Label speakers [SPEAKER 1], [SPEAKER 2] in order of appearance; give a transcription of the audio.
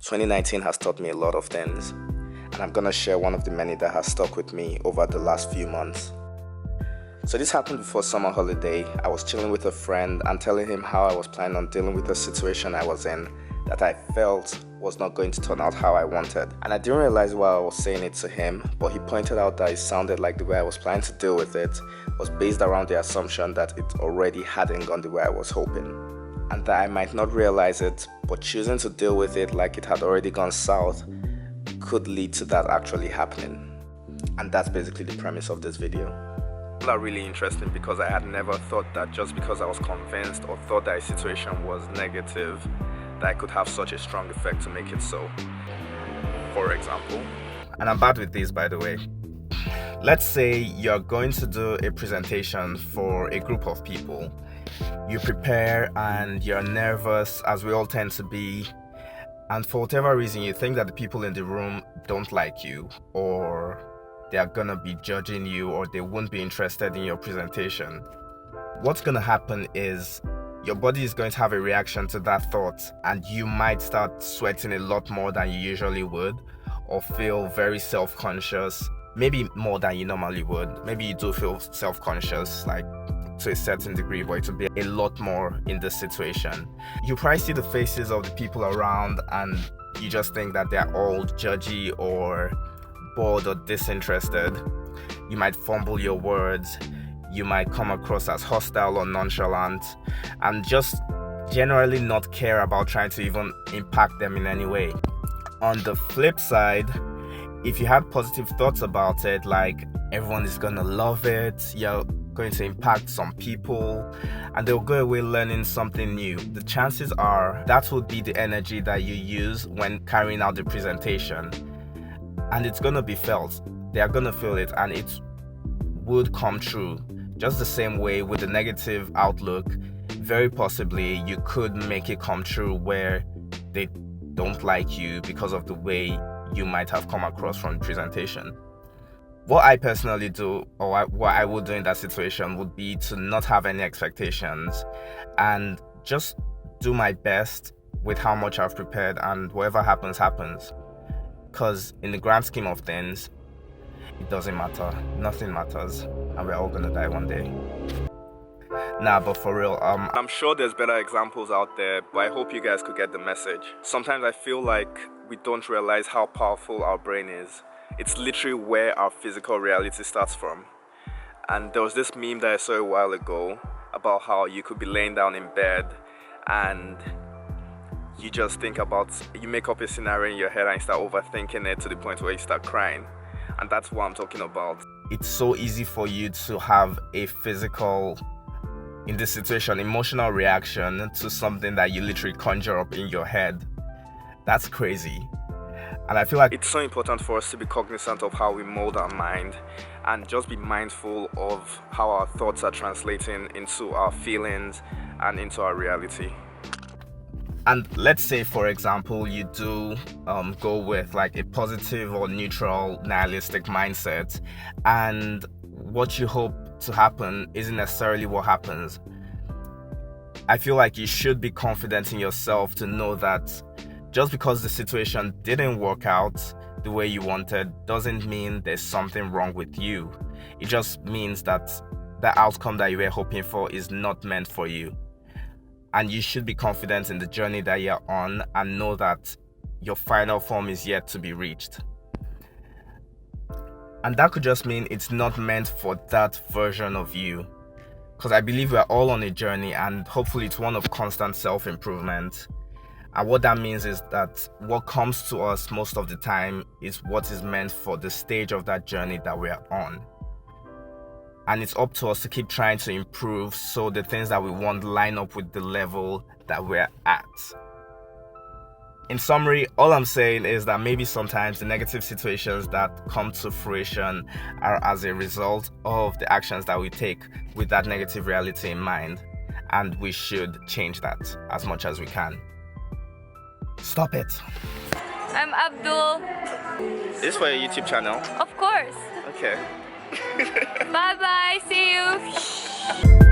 [SPEAKER 1] 2019 has taught me a lot of things, and I'm gonna share one of the many that has stuck with me over the last few months. So this happened before summer holiday. I was chilling with a friend and telling him how I was planning on dealing with the situation I was in that I felt was not going to turn out how I wanted. And I didn't realize why I was saying it to him, but he pointed out that it sounded like the way I was planning to deal with it was based around the assumption that it already hadn't gone the way I was hoping. And that I might not realize it, but choosing to deal with it like it had already gone south could lead to that actually happening. And that's basically the premise of this video. Are really interesting because I had never thought that just because I was convinced or thought that a situation was negative, that I could have such a strong effect to make it so. For example, and I'm bad with these, by the way. Let's say you're going to do a presentation for a group of people. You prepare and you're nervous, as we all tend to be, and for whatever reason you think that the people in the room don't like you, or they are gonna be judging you, or they won't be interested in your presentation. What's gonna happen is your body is going to have a reaction to that thought, and you might start sweating a lot more than you usually would, or feel very self-conscious, maybe more than you normally would. Maybe you do feel self-conscious, like to a certain degree, but it will be a lot more in this situation. You probably see the faces of the people around and you just think that they're all judgy or bored or disinterested. You might fumble your words, you might come across as hostile or nonchalant, and just generally not care about trying to even impact them in any way. On the flip side, if you had positive thoughts about it, like everyone is gonna love it, you're going to impact some people and they'll go away learning something new, the chances are that would be the energy that you use when carrying out the presentation, and it's gonna be felt. They are gonna feel it and it would come true. Just the same way with the negative outlook, very possibly you could make it come true where they don't like you because of the way you might have come across from the presentation. What I personally do, or what I would do in that situation, would be to not have any expectations and just do my best with how much I've prepared, and whatever happens, happens. Because in the grand scheme of things, it doesn't matter. Nothing matters, and we're all gonna die one day. Nah, but for real, I'm sure there's better examples out there, but I hope you guys could get the message. Sometimes I feel like we don't realize how powerful our brain is. It's literally where our physical reality starts from. And there was this meme that I saw a while ago about how you could be laying down in bed and you just think about, you make up a scenario in your head and you start overthinking it to the point where you start crying. And that's what I'm talking about. It's so easy for you to have a physical, in this situation, emotional reaction to something that you literally conjure up in your head. That's crazy. And I feel like it's so important for us to be cognizant of how we mold our mind and just be mindful of how our thoughts are translating into our feelings and into our reality. And let's say, for example, you do go with like a positive or neutral nihilistic mindset, and what you hope to happen isn't necessarily what happens. I feel like you should be confident in yourself to know that just because the situation didn't work out the way you wanted doesn't mean there's something wrong with you. It just means that the outcome that you were hoping for is not meant for you. And you should be confident in the journey that you're on and know that your final form is yet to be reached. And that could just mean it's not meant for that version of you. Because I believe we're all on a journey, and hopefully it's one of constant self-improvement. And what that means is that what comes to us most of the time is what is meant for the stage of that journey that we're on. And it's up to us to keep trying to improve so the things that we want line up with the level that we're at. In summary, all I'm saying is that maybe sometimes the negative situations that come to fruition are as a result of the actions that we take with that negative reality in mind. And we should change that as much as we can. Stop it.
[SPEAKER 2] I'm Abdul.
[SPEAKER 1] This for your YouTube channel?
[SPEAKER 2] Of course.
[SPEAKER 1] Okay.
[SPEAKER 2] Bye bye. See you.